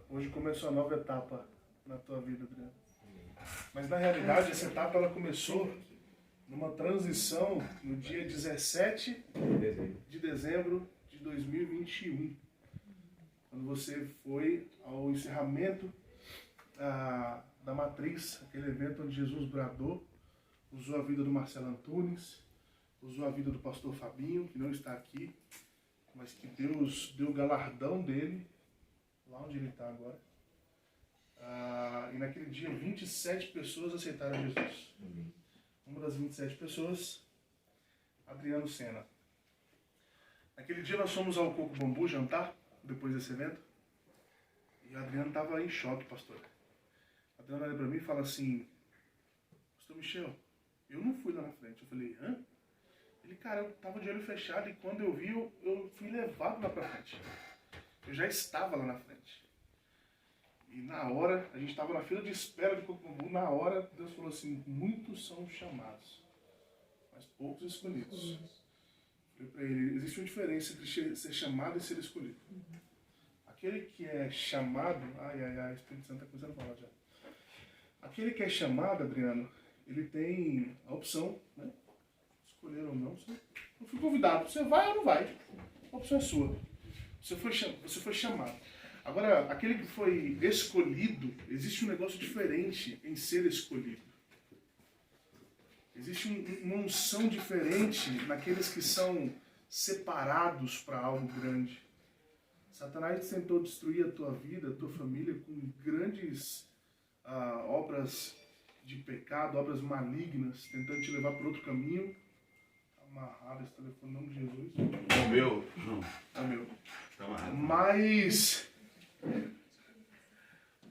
Hoje começou a nova etapa na tua vida, Adriano. Mas na realidade essa etapa ela começou numa transição no dia 17 de dezembro de 2021. Quando você foi ao encerramento da Matriz, aquele evento onde Jesus bradou, usou a vida do Marcelo Antunes, usou a vida do pastor Fabinho, que não está aqui, mas que Deus deu o galardão dele, lá onde ele está agora. E naquele dia 27 pessoas aceitaram Jesus. Uma das 27 pessoas, Adriano Senna. Naquele dia nós fomos ao Coco Bambu jantar, depois desse evento, e o Adriano estava em choque, pastor. O Adriano olha para mim e fala assim: pastor Michel, eu não fui lá na frente. Eu falei: hã? Ele, cara, eu estava de olho fechado e quando eu vi, eu fui levado lá para frente. Eu já estava lá na frente. E na hora, a gente estava na fila de espera do Coco Bambu, na hora Deus falou assim: muitos são chamados, mas poucos escolhidos. Eu falei para ele: existe uma diferença entre ser chamado e ser escolhido. Aquele que é chamado, o Espírito Santo está começando a falar já. Aquele que é chamado, Adriano, ele tem a opção, né? Escolher ou não. Eu fui convidado, você vai ou não vai? A opção é sua. Você foi chamado. Agora, aquele que foi escolhido, existe um negócio diferente em ser escolhido. Existe uma unção diferente naqueles que são separados para algo grande. Satanás tentou destruir a tua vida, a tua família, com grandes obras de pecado, obras malignas, tentando te levar para outro caminho. Amarrado esse telefone, em nome de Jesus. É o meu? Não. É o meu. Tá amarrado.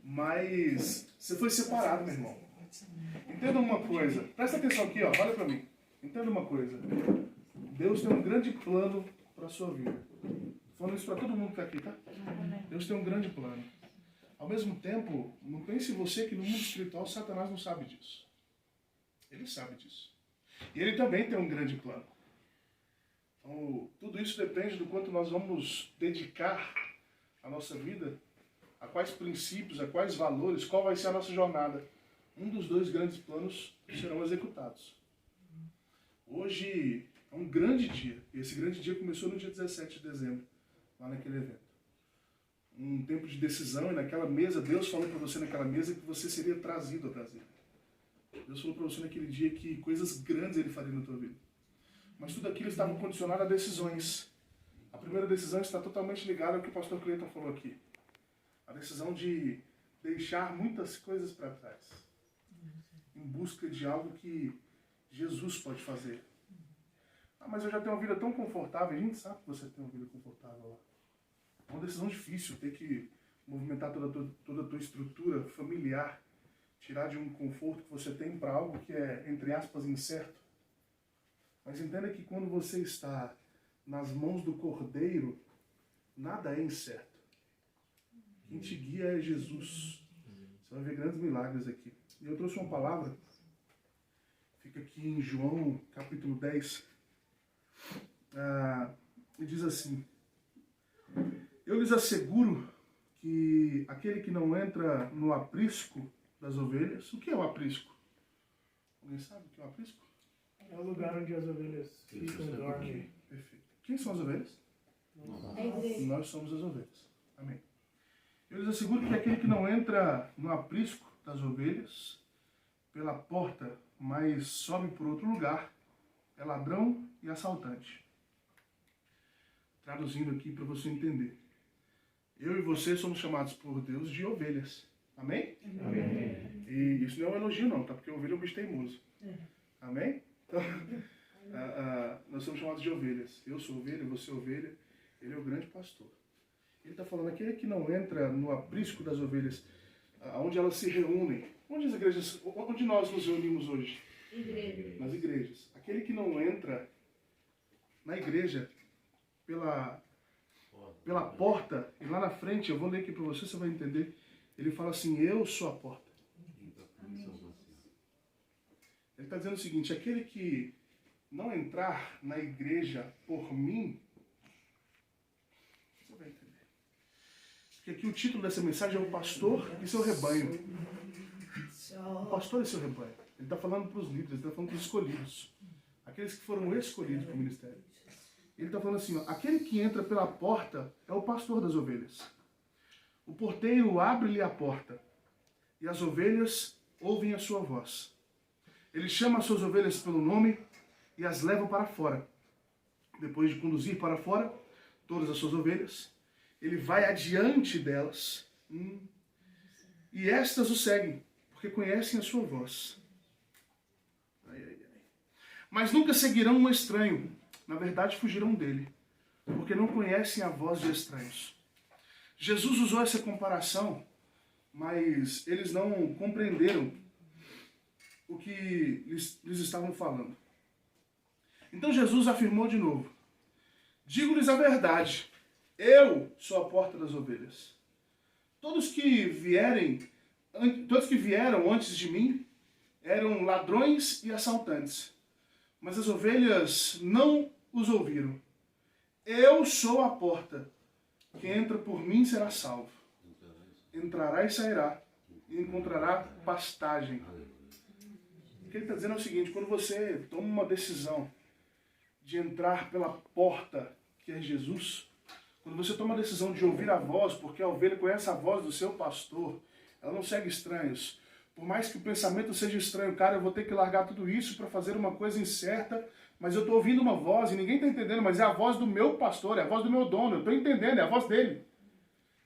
Mas você foi separado, meu irmão. Entenda uma coisa. Presta atenção aqui, ó. Olha pra mim. Entenda uma coisa. Deus tem um grande plano para a sua vida. Falando isso para todo mundo que está aqui, tá? Deus tem um grande plano. Ao mesmo tempo, não pense você que no mundo espiritual Satanás não sabe disso. Ele sabe disso. E ele também tem um grande plano. Então, tudo isso depende do quanto nós vamos dedicar a nossa vida, a quais princípios, a quais valores, qual vai ser a nossa jornada. Um dos dois grandes planos serão executados. Hoje é um grande dia. E esse grande dia começou no dia 17 de dezembro, lá naquele evento. Um tempo de decisão, e naquela mesa, Deus falou para você naquela mesa que você seria trazido a Brasília. Deus falou para você naquele dia que coisas grandes Ele faria na tua vida. Mas tudo aquilo estava condicionado a decisões. A primeira decisão está totalmente ligada ao que o pastor Cleiton falou aqui. A decisão de deixar muitas coisas para trás, em busca de algo que Jesus pode fazer. Mas eu já tenho uma vida tão confortável. A gente sabe que você tem uma vida confortável lá. É uma decisão difícil, ter que movimentar toda a tua estrutura familiar, tirar de um conforto que você tem para algo que é, entre aspas, incerto. Mas entenda que quando você está nas mãos do Cordeiro, nada é incerto. Quem te guia é Jesus. Você vai ver grandes milagres aqui. E eu trouxe uma palavra, fica aqui em João capítulo 10, e diz assim: eu lhes asseguro que aquele que não entra no aprisco das ovelhas... O que é o aprisco? Alguém sabe o que é o aprisco? É o lugar onde as ovelhas ficam e dormem. Perfeito. Quem são as ovelhas? Nós somos as ovelhas. Amém. Eu lhes asseguro que aquele que não entra no aprisco das ovelhas pela porta, mas sobe por outro lugar, é ladrão e assaltante. Traduzindo aqui para você entender. Eu e você somos chamados por Deus de ovelhas. Amém? Amém. E isso não é um elogio não, tá? Porque ovelha é um bicho teimoso. Amém? Então, nós somos chamados de ovelhas. Eu sou ovelha, você é ovelha. Ele é o grande pastor. Ele está falando, aquele que não entra no aprisco das ovelhas, onde elas se reúnem. Onde nós nos reunimos hoje? Igreja. Nas igrejas. Aquele que não entra na igreja pela porta, e lá na frente, eu vou ler aqui para você, você vai entender. Ele fala assim: eu sou a porta. Ele está dizendo o seguinte: aquele que não entrar na igreja por mim, você vai entender. que aqui o título dessa mensagem é O Pastor e Seu Rebanho. O pastor e seu rebanho. Ele está falando para os líderes, ele está falando para os escolhidos. Aqueles que foram escolhidos para o ministério. Ele está falando assim, ó, aquele que entra pela porta é o pastor das ovelhas. O porteiro abre-lhe a porta e as ovelhas ouvem a sua voz. Ele chama as suas ovelhas pelo nome e as leva para fora. Depois de conduzir para fora todas as suas ovelhas, ele vai adiante delas e estas o seguem, porque conhecem a sua voz. Mas nunca seguirão um estranho. Na verdade, fugirão dele, porque não conhecem a voz de estranhos. Jesus usou essa comparação, mas eles não compreenderam o que lhes estavam falando. Então Jesus afirmou de novo: digo-lhes a verdade, eu sou a porta das ovelhas. Todos que vieram antes de mim eram ladrões e assaltantes, mas as ovelhas não os ouviram. Eu sou a porta. Quem entra por mim será salvo. Entrará e sairá e encontrará pastagem. O que ele está dizendo é o seguinte: quando você toma uma decisão de entrar pela porta, que é Jesus, quando você toma a decisão de ouvir a voz, porque a ovelha conhece a voz do seu pastor, ela não segue estranhos. Por mais que o pensamento seja estranho, cara, eu vou ter que largar tudo isso para fazer uma coisa incerta, mas eu estou ouvindo uma voz e ninguém está entendendo, mas é a voz do meu pastor, é a voz do meu dono, eu estou entendendo, é a voz dele.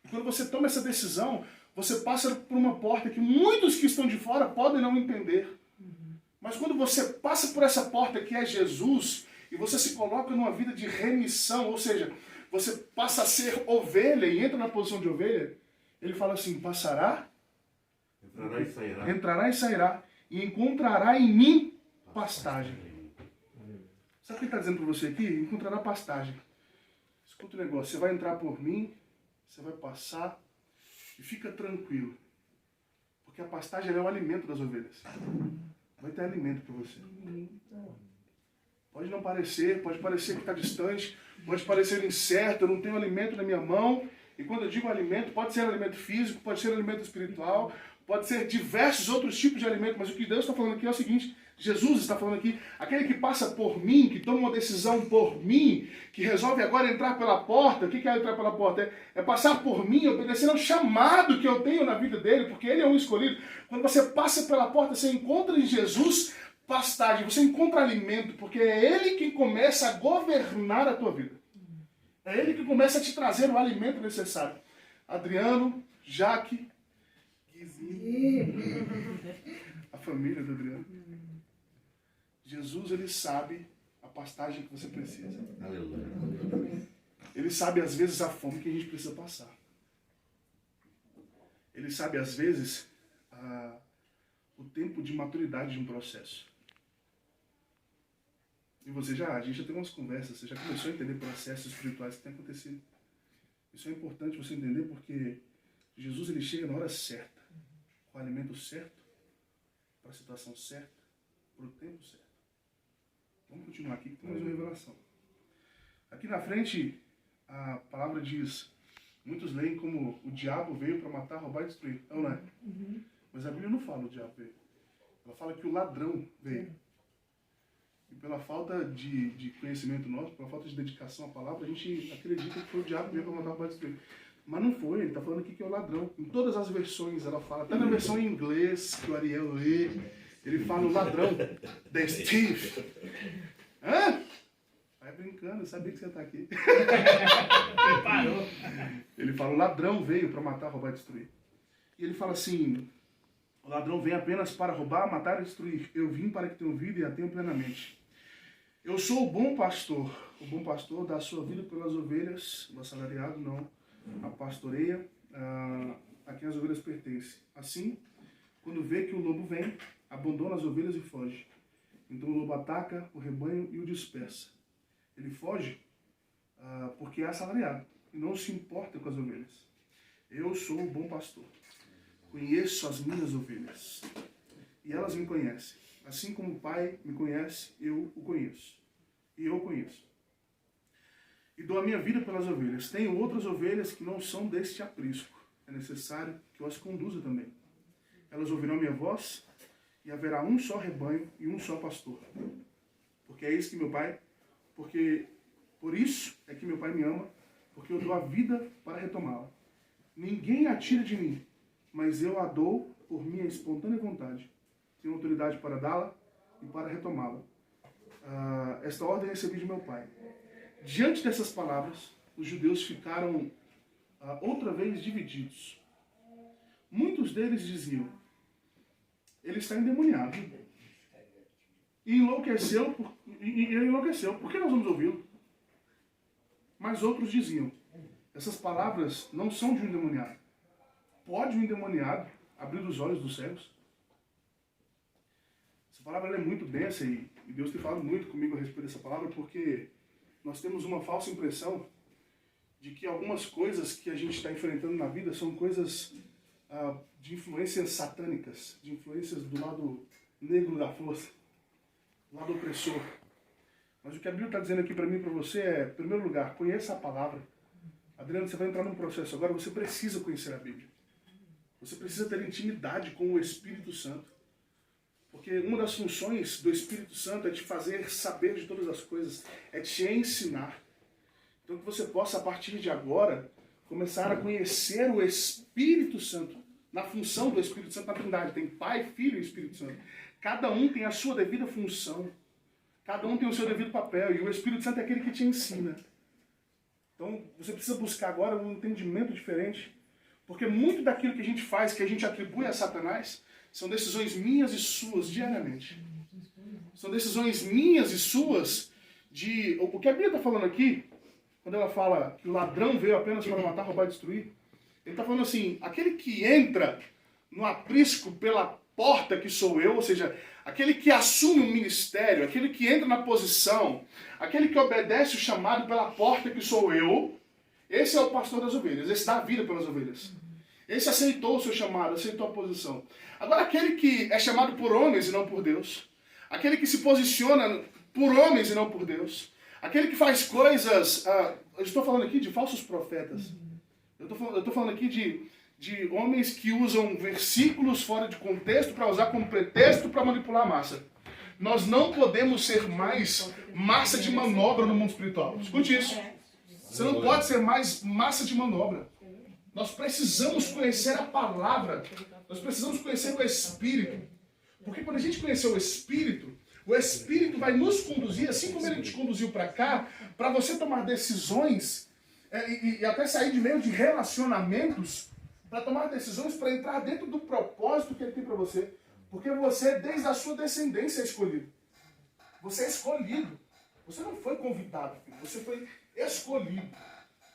E quando você toma essa decisão, você passa por uma porta que muitos que estão de fora podem não entender. Mas quando você passa por essa porta que é Jesus, e você se coloca numa vida de remissão, ou seja, você passa a ser ovelha e entra na posição de ovelha, ele fala assim: passará, entrará e sairá, e encontrará em mim pastagem. Sabe o que ele está dizendo para você aqui? Encontrará pastagem. Escuta o negócio, você vai entrar por mim, você vai passar, e fica tranquilo. Porque a pastagem é o alimento das ovelhas. Vai ter alimento para você. Pode não parecer, pode parecer que está distante, pode parecer incerto, eu não tenho alimento na minha mão. E quando eu digo alimento, pode ser alimento físico, pode ser alimento espiritual, pode ser diversos outros tipos de alimento, mas o que Deus está falando aqui é o seguinte: Jesus está falando aqui, aquele que passa por mim, que toma uma decisão por mim, que resolve agora entrar pela porta. O que é entrar pela porta? É passar por mim, obedecendo ao chamado que eu tenho na vida dele, porque ele é um escolhido. Quando você passa pela porta, você encontra em Jesus pastagem, você encontra alimento, porque é ele que começa a governar a tua vida. É ele que começa a te trazer o alimento necessário. Adriano, Jaque, Guizinho, a família do Adriano. Jesus, ele sabe a pastagem que você precisa. Aleluia. Ele sabe, às vezes, a fome que a gente precisa passar. Ele sabe, às vezes, o tempo de maturidade de um processo. E a gente já teve umas conversas, você já começou a entender processos espirituais que têm acontecido. Isso é importante você entender, porque Jesus, ele chega na hora certa, com o alimento certo, para a situação certa, para o tempo certo. Vamos continuar aqui, que tem mais uma revelação. Aqui na frente, a palavra diz, muitos leem como o diabo veio para matar, roubar e destruir. Não, não é? Mas a Bíblia não fala o diabo veio. Ela fala que o ladrão veio. E pela falta de conhecimento nosso, pela falta de dedicação à palavra, a gente acredita que foi o diabo que veio para matar, roubar e destruir. Mas não foi, ele está falando aqui que é o ladrão. Em todas as versões ela fala, até na versão em inglês, que o Ariel lê, ele fala o ladrão, the thief. Hã? Vai brincando, eu sabia que você está aqui. Preparou. Ele fala, o ladrão veio para matar, roubar e destruir. E ele fala assim, o ladrão vem apenas para roubar, matar e destruir. Eu vim para que tenham vida e a tenham plenamente. Eu sou o bom pastor. O bom pastor dá a sua vida pelas ovelhas, o assalariado não. A pastoreia a quem as ovelhas pertencem. Assim, quando vê que o lobo vem, abandona as ovelhas e foge. Então o lobo ataca o rebanho e o dispersa. Ele foge porque é assalariado e não se importa com as ovelhas. Eu sou o bom pastor. Conheço as minhas ovelhas e elas me conhecem. Assim como o Pai me conhece, eu o conheço. E eu o conheço. e dou a minha vida pelas ovelhas. Tenho outras ovelhas que não são deste aprisco. É necessário que eu as conduza também. Elas ouvirão minha voz, e haverá um só rebanho e um só pastor. Porque é isso que meu Pai, por isso é que meu Pai me ama, porque eu dou a vida para retomá-la. Ninguém a tira de mim, mas eu a dou por minha espontânea vontade. Tenho autoridade para dá-la e para retomá-la. Esta ordem recebi de meu Pai. Diante dessas palavras, os judeus ficaram outra vez divididos. Muitos deles diziam: ele está endemoniado. E enlouqueceu, por que nós vamos ouvi-lo? Mas outros diziam: essas palavras não são de um endemoniado. Pode um endemoniado abrir os olhos dos cegos? Essa palavra é muito densa e Deus tem falado muito comigo a respeito dessa palavra, porque nós temos uma falsa impressão de que algumas coisas que a gente está enfrentando na vida são coisas de influências satânicas, de influências do lado negro da força, do lado opressor. Mas o que a Bíblia está dizendo aqui para mim e para você é, em primeiro lugar, conheça a palavra. Adriano, você vai entrar num processo agora, você precisa conhecer a Bíblia. Você precisa ter intimidade com o Espírito Santo. Porque uma das funções do Espírito Santo é te fazer saber de todas as coisas, é te ensinar. Então que você possa, a partir de agora, começar a conhecer o Espírito Santo, na função do Espírito Santo na Trindade. Tem Pai, Filho e Espírito Santo. Cada um tem a sua devida função. Cada um tem o seu devido papel. E o Espírito Santo é aquele que te ensina. Então você precisa buscar agora um entendimento diferente. Porque muito daquilo que a gente faz, que a gente atribui a Satanás, são decisões minhas e suas diariamente. São decisões minhas e suas de... O que a Bíblia está falando aqui, quando ela fala que o ladrão veio apenas para matar, roubar e destruir, ele está falando assim, aquele que entra no aprisco pela porta que sou eu, ou seja, aquele que assume o ministério, aquele que entra na posição, aquele que obedece o chamado pela porta que sou eu, esse é o pastor das ovelhas, esse dá a vida pelas ovelhas. Esse aceitou o seu chamado, aceitou a posição. Agora, aquele que é chamado por homens e não por Deus, aquele que se posiciona por homens e não por Deus, aquele que faz coisas... eu estou falando aqui de falsos profetas. Eu estou falando aqui de homens que usam versículos fora de contexto para usar como pretexto para manipular a massa. Nós não podemos ser mais massa de manobra no mundo espiritual. Escute isso. Você não pode ser mais massa de manobra. Nós precisamos conhecer a palavra. Nós precisamos conhecer o Espírito. Porque quando a gente conhecer o Espírito vai nos conduzir, assim como ele te conduziu para cá, para você tomar decisões e até sair de meio de relacionamentos, para tomar decisões para entrar dentro do propósito que ele tem para você. Porque você, desde a sua descendência, é escolhido. Você é escolhido. Você não foi convidado, filho. Você foi escolhido.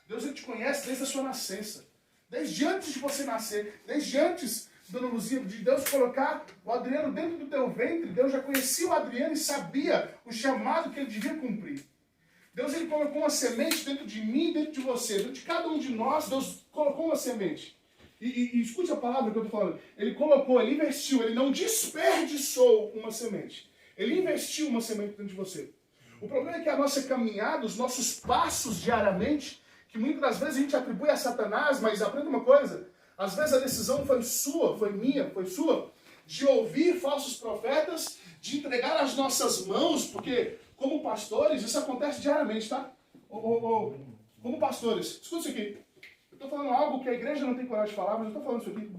Deus ele te conhece desde a sua nascença. Desde antes de você nascer. Desde antes, dona Luzia, de Deus colocar o Adriano dentro do teu ventre. Deus já conhecia o Adriano e sabia o chamado que ele devia cumprir. Deus ele colocou uma semente dentro de mim, dentro de você. Dentro de cada um de nós, Deus colocou uma semente. E escute a palavra que eu estou falando. Ele colocou, ele investiu, ele não desperdiçou uma semente. Ele investiu uma semente dentro de você. O problema é que a nossa caminhada, os nossos passos diariamente, que muitas das vezes a gente atribui a Satanás, mas aprenda uma coisa, às vezes a decisão foi sua, foi minha, foi sua, de ouvir falsos profetas, de entregar as nossas mãos, porque como pastores, isso acontece diariamente, tá? Como pastores, escuta isso aqui. Eu estou falando algo que a igreja não tem coragem de falar, mas eu estou falando isso aqui.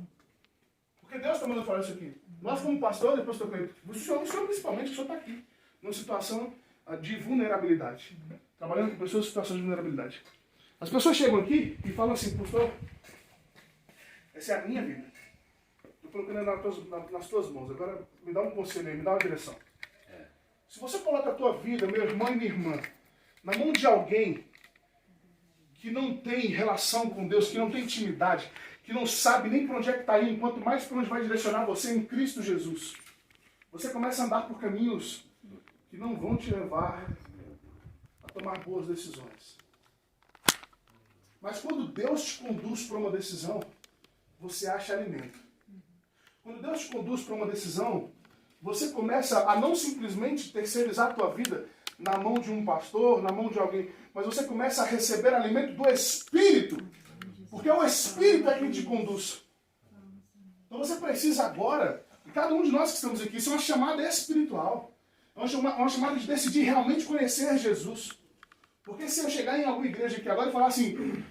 Porque Deus está mandando falar isso aqui. Nós como pastores, pastor Cleito, o senhor principalmente, o senhor está aqui, numa situação de vulnerabilidade. Trabalhando com pessoas em situação de vulnerabilidade. As pessoas chegam aqui e falam assim, pastor, essa é a minha vida. Estou colocando nas tuas mãos. Agora me dá um conselho aí, me dá uma direção. Se você coloca a tua vida, meu irmão e minha irmã, na mão de alguém que não tem relação com Deus, que não tem intimidade, que não sabe nem para onde é que está indo, quanto mais para onde vai direcionar você em Cristo Jesus, você começa a andar por caminhos que não vão te levar a tomar boas decisões. Mas quando Deus te conduz para uma decisão, você acha alimento. Quando Deus te conduz para uma decisão, você começa a não simplesmente terceirizar a tua vida, na mão de um pastor, na mão de alguém, mas você começa a receber alimento do Espírito, porque o Espírito é quem te conduz. Então você precisa agora, e cada um de nós que estamos aqui, isso é uma chamada espiritual, é uma chamada de decidir realmente conhecer Jesus. Porque se eu chegar em alguma igreja aqui agora e falar assim,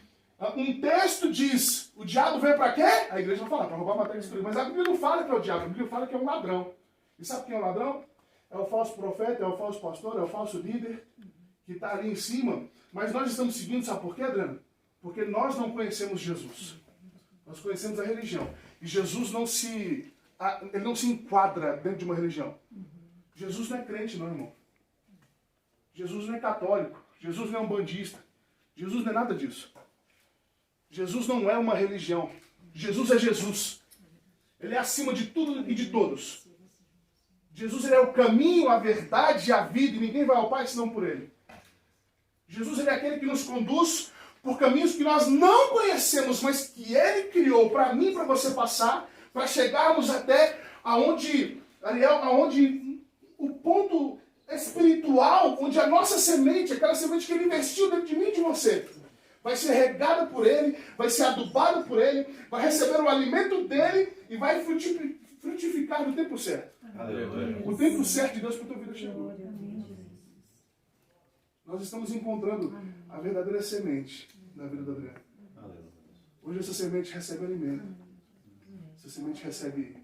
um texto diz, o diabo veio para quê? A igreja vai falar, para roubar, matar e destruir. Mas a Bíblia não fala que é o diabo, a Bíblia fala que é um ladrão. E sabe quem é o ladrão? É o falso profeta, é o falso pastor, é o falso líder que está ali em cima. Mas nós estamos seguindo, sabe por quê, Adriano? Porque nós não conhecemos Jesus. Nós conhecemos a religião. E Jesus não se enquadra dentro de uma religião. Jesus não é crente, não, irmão. Jesus não é católico. Jesus não é um bandista. Jesus não é nada disso. Jesus não é uma religião. Jesus é Jesus. Ele é acima de tudo e de todos. Jesus ele é o caminho, a verdade e a vida. E ninguém vai ao Pai senão por ele. Jesus ele é aquele que nos conduz por caminhos que nós não conhecemos, mas que ele criou para mim e para você passar, para chegarmos até aonde o ponto espiritual, onde a nossa semente, aquela semente que ele investiu dentro de mim e de você, vai ser regada por ele, vai ser adubada por ele, vai receber o alimento dele e vai frutificar no tempo certo. Aleluia. O tempo certo de Deus para a tua vida chegou. Nós estamos encontrando a verdadeira semente na vida do Adriano. Hoje essa semente recebe alimento. Essa semente recebe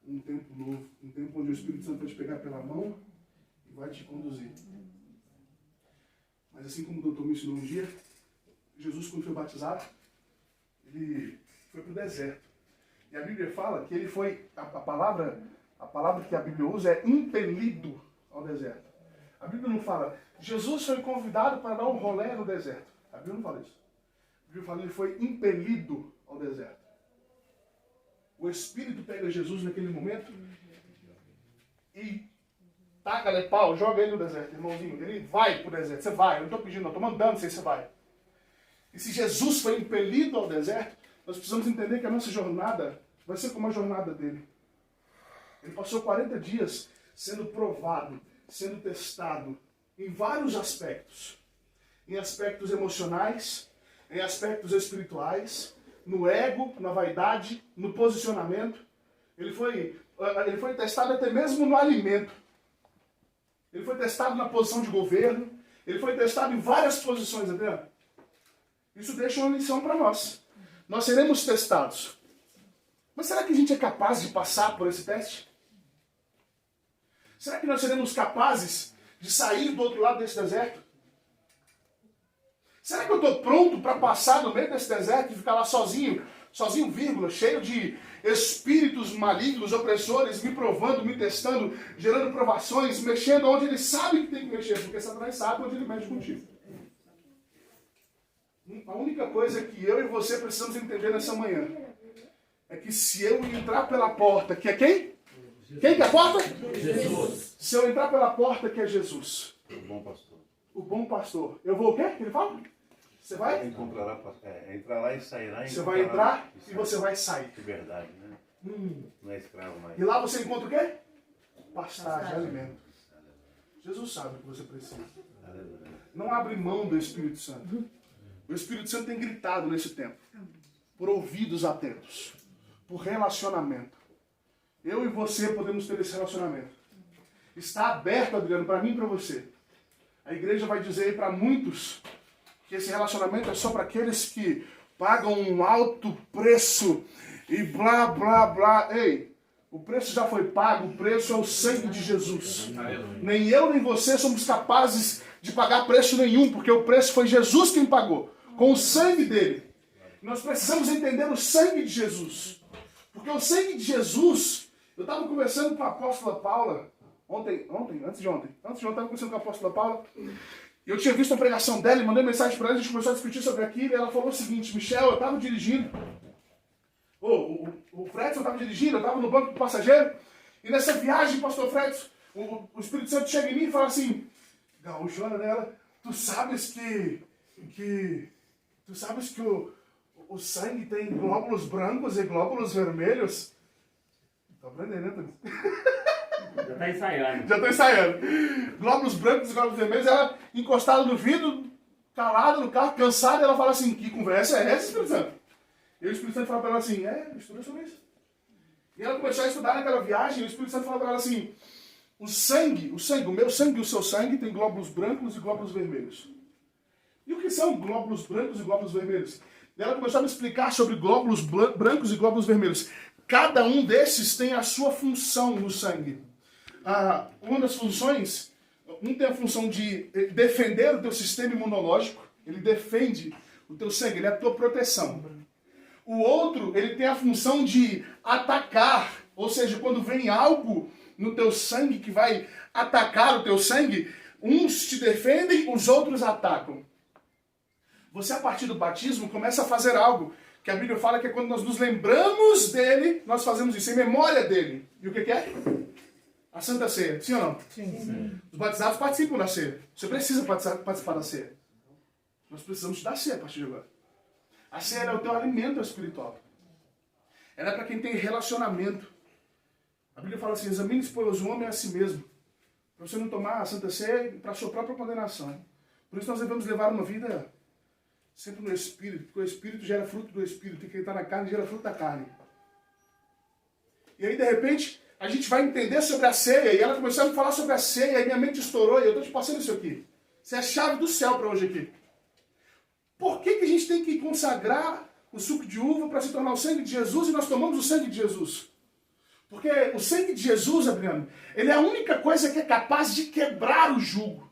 um tempo novo, um tempo onde o Espírito Santo vai te pegar pela mão e vai te conduzir. Mas assim como o doutor me ensinou um dia, Jesus, quando foi batizado, ele foi para o deserto. E a Bíblia fala que ele foi, a palavra que a Bíblia usa é impelido ao deserto. A Bíblia não fala, Jesus foi convidado para dar um rolê no deserto. A Bíblia não fala isso. A Bíblia fala que ele foi impelido ao deserto. O Espírito pega Jesus naquele momento e taca-lhe pau, joga ele no deserto, irmãozinho. Ele vai para o deserto. Você vai, eu não estou pedindo, não, estou mandando você vai. E se Jesus foi impelido ao deserto, nós precisamos entender que a nossa jornada vai ser como a jornada dele. Ele passou 40 dias sendo provado, sendo testado em vários aspectos. Em aspectos emocionais, em aspectos espirituais, no ego, na vaidade, no posicionamento. Ele foi testado até mesmo no alimento. Ele foi testado na posição de governo. Ele foi testado em várias posições, Adriano. Isso deixa uma lição para nós. Nós seremos testados. Mas será que a gente é capaz de passar por esse teste? Será que nós seremos capazes de sair do outro lado desse deserto? Será que eu estou pronto para passar no meio desse deserto e ficar lá sozinho, vírgula, cheio de espíritos malignos, opressores, me provando, me testando, gerando provações, mexendo onde ele sabe que tem que mexer, porque Satanás sabe onde ele mexe contigo. A única coisa que eu e você precisamos entender nessa manhã é que se eu entrar pela porta, que é quem? Quem que é a porta? Jesus. Se eu entrar pela porta, que é Jesus. O bom pastor. O bom pastor. Eu vou o quê? Que ele fala? Você vai? Entrar lá e sair lá. Você vai entrar e você vai sair. De verdade, né? Não é escravo mais. E lá você encontra o quê? Pastagem, alimento. Jesus sabe o que você precisa. Não abre mão do Espírito Santo. O Espírito Santo tem gritado nesse tempo. Por ouvidos atentos. Por relacionamento. Eu e você podemos ter esse relacionamento. Está aberto, Adriano, para mim e para você. A igreja vai dizer para muitos que esse relacionamento é só para aqueles que pagam um alto preço e blá, blá, blá. Ei, o preço já foi pago, o preço é o sangue de Jesus. Nem eu nem você somos capazes de pagar preço nenhum, porque o preço foi Jesus quem pagou, com o sangue dele. Nós precisamos entender o sangue de Jesus. Porque o sangue de Jesus, eu estava conversando com a apóstola Paula, antes de ontem eu estava conversando com a apóstola Paula, e eu tinha visto a pregação dela e mandei mensagem para ela, a gente começou a discutir sobre aquilo, e ela falou o seguinte: Michel, eu estava dirigindo, o Fredson estava dirigindo, eu estava no banco do passageiro, e nessa viagem, pastor Fredson, o Espírito Santo chega em mim e fala assim: gaúchona dela, tu sabes que o sangue tem glóbulos brancos e glóbulos vermelhos? Tá aprendendo, né, Tony? Já tá ensaiando. Já tô ensaiando. Glóbulos brancos e glóbulos vermelhos, ela encostada no vidro, calada no carro, cansada, ela fala assim, que conversa é essa, Espírito Santo? E o Espírito Santo fala para ela assim, estuda sobre isso. E ela começou a estudar naquela viagem, e o Espírito Santo fala para ela assim, o meu sangue e o seu sangue tem glóbulos brancos e glóbulos vermelhos. E o que são glóbulos brancos e glóbulos vermelhos? E ela começou a me explicar sobre glóbulos brancos e glóbulos vermelhos. Cada um desses tem a sua função no sangue. Uma das funções, um tem a função de defender o teu sistema imunológico, ele defende o teu sangue, ele é a tua proteção. O outro, ele tem a função de atacar, ou seja, quando vem algo no teu sangue que vai atacar o teu sangue, uns te defendem, os outros atacam. Você, a partir do batismo, começa a fazer algo que a Bíblia fala que é quando nós nos lembramos dele, nós fazemos isso, em memória dele. E o que é? A Santa Ceia, sim ou não? Sim. Os batizados participam da ceia. Você precisa participar da ceia. Nós precisamos da ceia a partir de agora. A ceia é o teu alimento espiritual. Ela é para quem tem relacionamento. A Bíblia fala assim, examine-se, pois o homem é a si mesmo. Para você não tomar a Santa Ceia para a sua própria condenação. Por isso nós devemos levar uma vida sempre no Espírito, porque o Espírito gera fruto do Espírito, e quem está na carne gera fruto da carne. E aí, de repente, a gente vai entender sobre a ceia, e ela começou a me falar sobre a ceia, e minha mente estourou, e eu estou te passando isso aqui. Isso é a chave do céu para hoje aqui. Por que a gente tem que consagrar o suco de uva para se tornar o sangue de Jesus, e nós tomamos o sangue de Jesus? Porque o sangue de Jesus, Adriano, ele é a única coisa que é capaz de quebrar o jugo.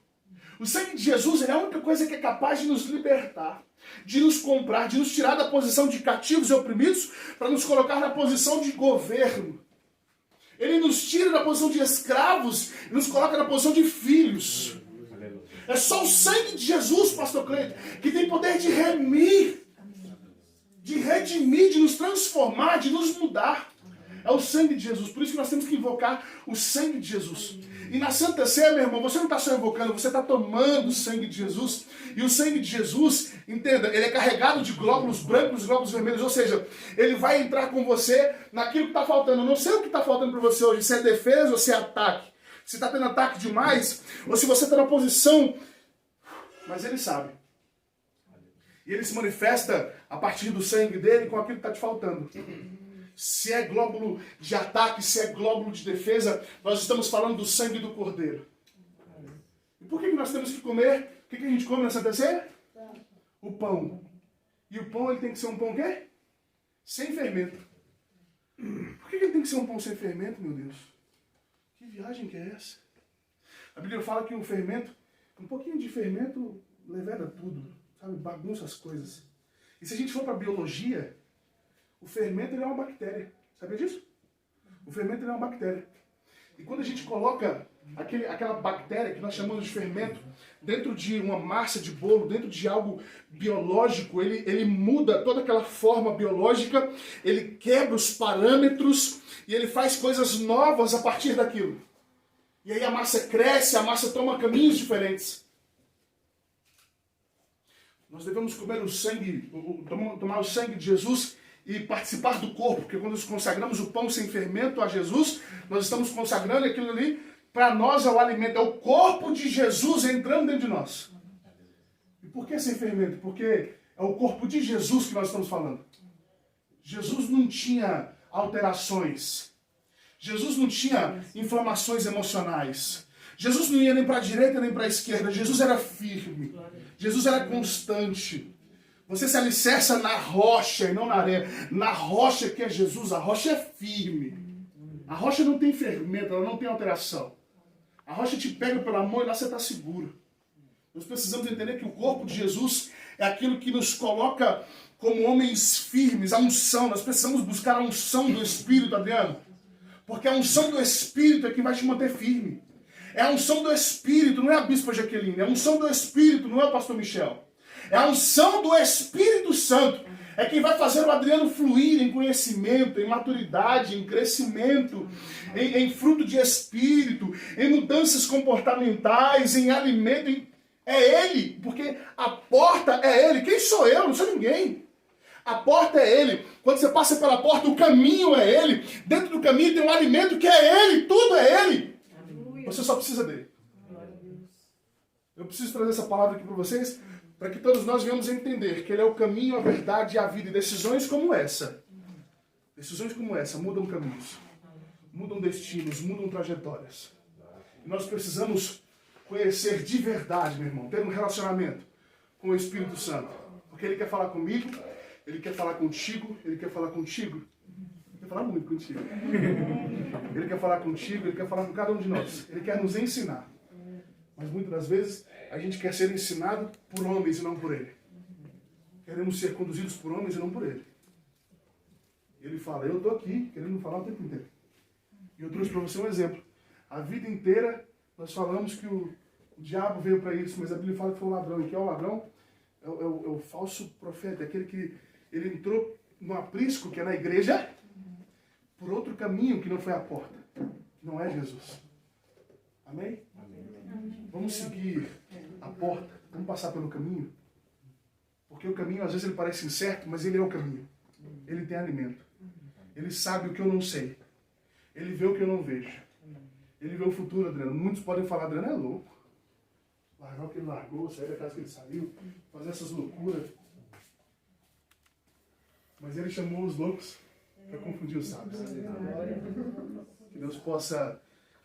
O sangue de Jesus ele é a única coisa que é capaz de nos libertar, de nos comprar, de nos tirar da posição de cativos e oprimidos para nos colocar na posição de governo. Ele nos tira da posição de escravos e nos coloca na posição de filhos. É só o sangue de Jesus, pastor Cleiton, que tem poder de remir, de redimir, de nos transformar, de nos mudar. É o sangue de Jesus. Por isso que nós temos que invocar o sangue de Jesus. E na Santa Ceia, meu irmão, você não está só invocando, você está tomando o sangue de Jesus. E o sangue de Jesus, entenda, ele é carregado de glóbulos brancos e glóbulos vermelhos. Ou seja, ele vai entrar com você naquilo que está faltando. Eu não sei o que está faltando para você hoje, se é defesa ou se é ataque. Se está tendo ataque demais, ou se você está na posição. Mas ele sabe. E ele se manifesta a partir do sangue dele com aquilo que está te faltando. Se é glóbulo de ataque, se é glóbulo de defesa, nós estamos falando do sangue do Cordeiro. E por que nós temos que comer? O que a gente come na Santa Ceia? O pão. E o pão ele tem que ser um pão o quê? Sem fermento. Por que ele tem que ser um pão sem fermento, meu Deus? Que viagem que é essa? A Bíblia fala que o fermento, um pouquinho de fermento leveda tudo, sabe? Bagunça as coisas. E se a gente for para a biologia, o fermento ele é uma bactéria. Sabia disso? O fermento ele é uma bactéria. E quando a gente coloca aquela bactéria que nós chamamos de fermento dentro de uma massa de bolo, dentro de algo biológico, ele muda toda aquela forma biológica, ele quebra os parâmetros e ele faz coisas novas a partir daquilo. E aí a massa cresce, a massa toma caminhos diferentes. Nós devemos comer o sangue, tomar o sangue de Jesus e participar do corpo, porque quando nós consagramos o pão sem fermento a Jesus, nós estamos consagrando aquilo ali, para nós é o alimento, é o corpo de Jesus entrando dentro de nós. E por que sem fermento? Porque é o corpo de Jesus que nós estamos falando. Jesus não tinha alterações. Jesus não tinha inflamações emocionais. Jesus não ia nem para a direita nem para a esquerda. Jesus era firme. Jesus era constante. Você se alicerça na rocha e não na areia. Na rocha que é Jesus, a rocha é firme. A rocha não tem fermento, ela não tem alteração. A rocha te pega pela mão e lá você está seguro. Nós precisamos entender que o corpo de Jesus é aquilo que nos coloca como homens firmes, a unção. Nós precisamos buscar a unção do Espírito, Adriano. Porque a unção do Espírito é que vai te manter firme. É a unção do Espírito, não é a Bispa Jaqueline. É a unção do Espírito, não é o Pastor Michel. É a unção do Espírito Santo. É quem vai fazer o Adriano fluir em conhecimento, em maturidade, em crescimento, em fruto de Espírito, em mudanças comportamentais, em alimento. É Ele, porque a porta é Ele. Quem sou eu? Não sou ninguém. A porta é Ele. Quando você passa pela porta, o caminho é Ele. Dentro do caminho tem um alimento que é Ele. Tudo é Ele. Você só precisa dele. Eu preciso trazer essa palavra aqui para vocês, para que todos nós venhamos a entender que ele é o caminho, a verdade e a vida. E decisões como essa mudam caminhos, mudam destinos, mudam trajetórias. E nós precisamos conhecer de verdade, meu irmão, ter um relacionamento com o Espírito Santo. Porque ele quer falar comigo, ele quer falar contigo, ele quer falar contigo. Ele quer falar muito contigo. Ele quer falar contigo, ele quer falar com cada um de nós. Ele quer nos ensinar. Mas muitas das vezes a gente quer ser ensinado por homens e não por ele. Queremos ser conduzidos por homens e não por ele. Ele fala, eu estou aqui querendo falar o tempo inteiro. E eu trouxe para você um exemplo. A vida inteira nós falamos que o diabo veio para isso, mas a Bíblia fala que foi um ladrão. E que é o ladrão? É o falso profeta, é aquele que ele entrou no aprisco, que é na igreja, por outro caminho que não foi a porta. Não é Jesus. Amém? Vamos seguir a porta, vamos passar pelo caminho. Porque o caminho, às vezes, ele parece incerto, mas ele é o caminho. Ele tem alimento. Ele sabe o que eu não sei. Ele vê o que eu não vejo. Ele vê o futuro, Adriano. Muitos podem falar, Adriano é louco. Largar o que ele largou, sair da casa que ele saiu, fazer essas loucuras. Mas ele chamou os loucos para confundir os sábios. Que Deus possa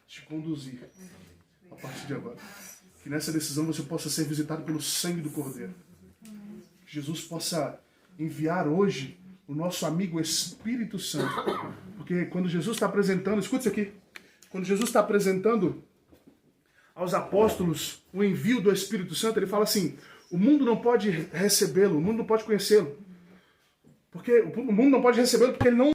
te conduzir a partir de agora. Que nessa decisão você possa ser visitado pelo sangue do Cordeiro. Que Jesus possa enviar hoje o nosso amigo Espírito Santo. Porque quando Jesus está apresentando, escute isso aqui. Quando Jesus está apresentando aos apóstolos o envio do Espírito Santo, ele fala assim, o mundo não pode recebê-lo, o mundo não pode conhecê-lo. Porque o mundo não pode recebê-lo porque ele não